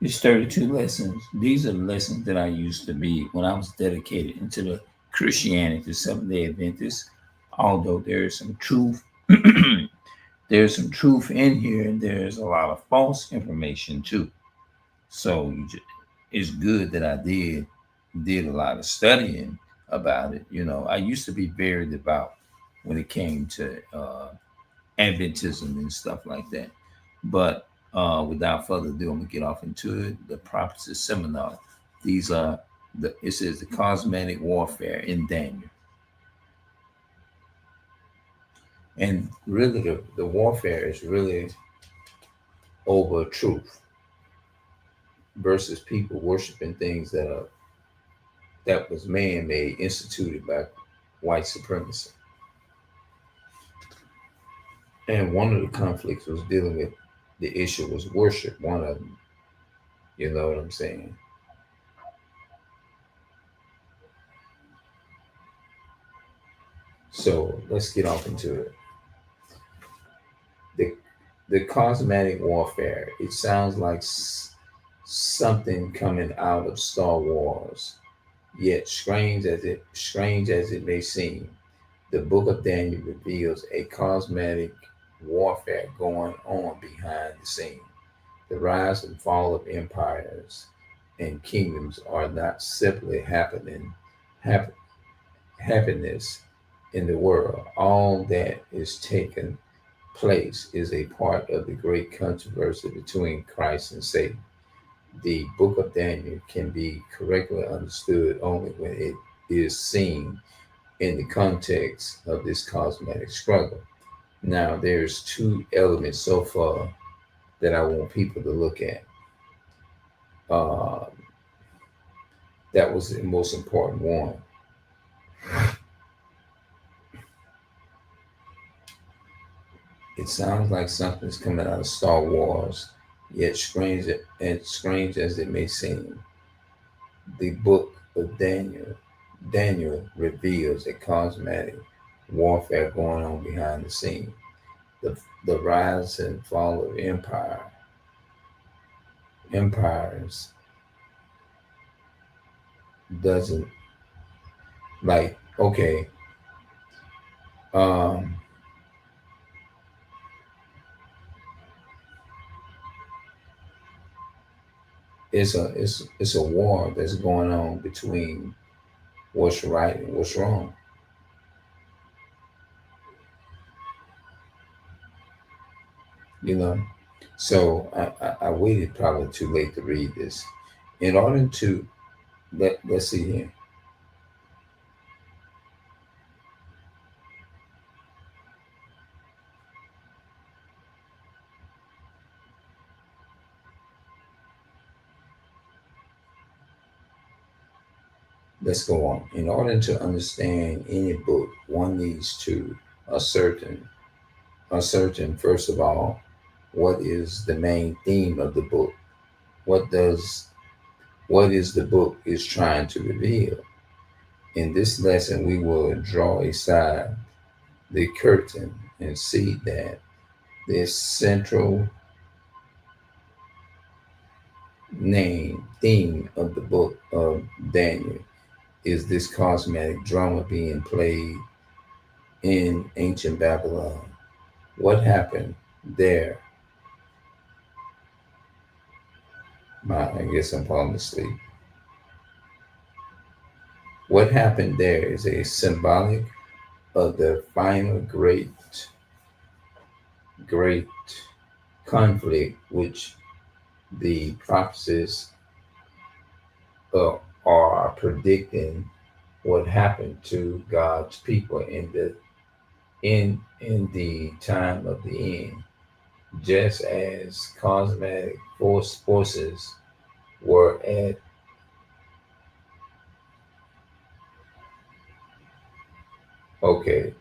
It's 32 lessons. These are the lessons that I used to be when I was dedicated into the Christianity, Seventh Day Adventist. Although there is some truth, there's some truth in here, and there's a lot of false information too. So it's good that I did a lot of studying about it. You know, I used to be very devout when it came to Adventism and stuff like that. But without further ado, I'm gonna get off into it. The prophecy seminar. These are it says the cosmetic warfare in Daniel. And really the warfare is really over truth versus people worshiping things that was man-made, instituted by white supremacy. And one of the conflicts was dealing with the issue was worship, one of them. You know what I'm saying? So let's get off into it. The the cosmetic warfare. It sounds like something coming out of Star Wars. Yet strange as it may seem, the book of Daniel reveals a cosmetic warfare going on behind the scene. The rise and fall of empires and kingdoms are not simply hap- happiness in the world. All that is taken place is a part of the great controversy between Christ and Satan. The book of Daniel can be correctly understood only when it is seen in the context of this cosmetic struggle. Now, there's two elements so far that I want people to look at. Uh, that was the most important one. It sounds like something's coming out of Star Wars, yet strange as it may seem. The book of Daniel reveals a cosmetic warfare going on behind the scene. The, the rise and fall of empires doesn't like okay. Um, it's a war that's going on between what's right and what's wrong. You know, so I waited probably too late to read this. In order to let's see here. Let's go on. In order to understand any book, one needs to ascertain ascertain first of all what is the main theme of the book. What does what is the book is trying to reveal? In this lesson, we will draw aside the curtain and see that the central name theme of the book of Daniel is this cosmetic drama being played in ancient Babylon. What happened there? I guess I'm falling asleep. What happened there is a symbolic of the final great conflict which the prophecies uh, are predicting what happened to God's people in the time of the end, just as cosmetic forces were at okay.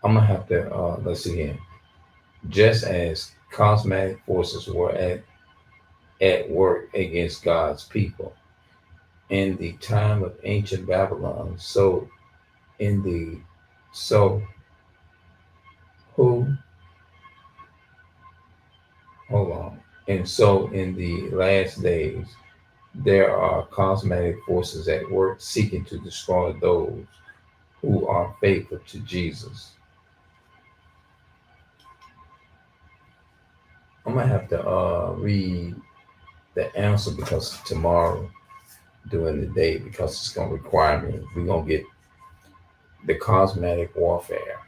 I'm gonna have to let's see again. Just as cosmetic forces were at work against God's people in the time of ancient Babylon, so in the so who hold on. And so in the last days, there are cosmetic forces at work seeking to destroy those who are faithful to Jesus. I'm gonna have to read the answer because tomorrow during the day, because it's gonna require me. We're gonna get the cosmetic warfare.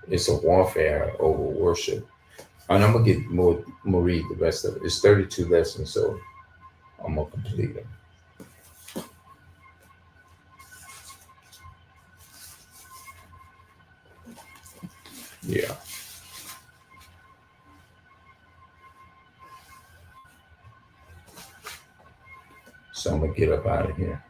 It's a warfare over worship. And I'm gonna get more. I'm gonna read the rest of it. It's 32 lessons, so I'm gonna complete them. Yeah. So I'm gonna get up out of here.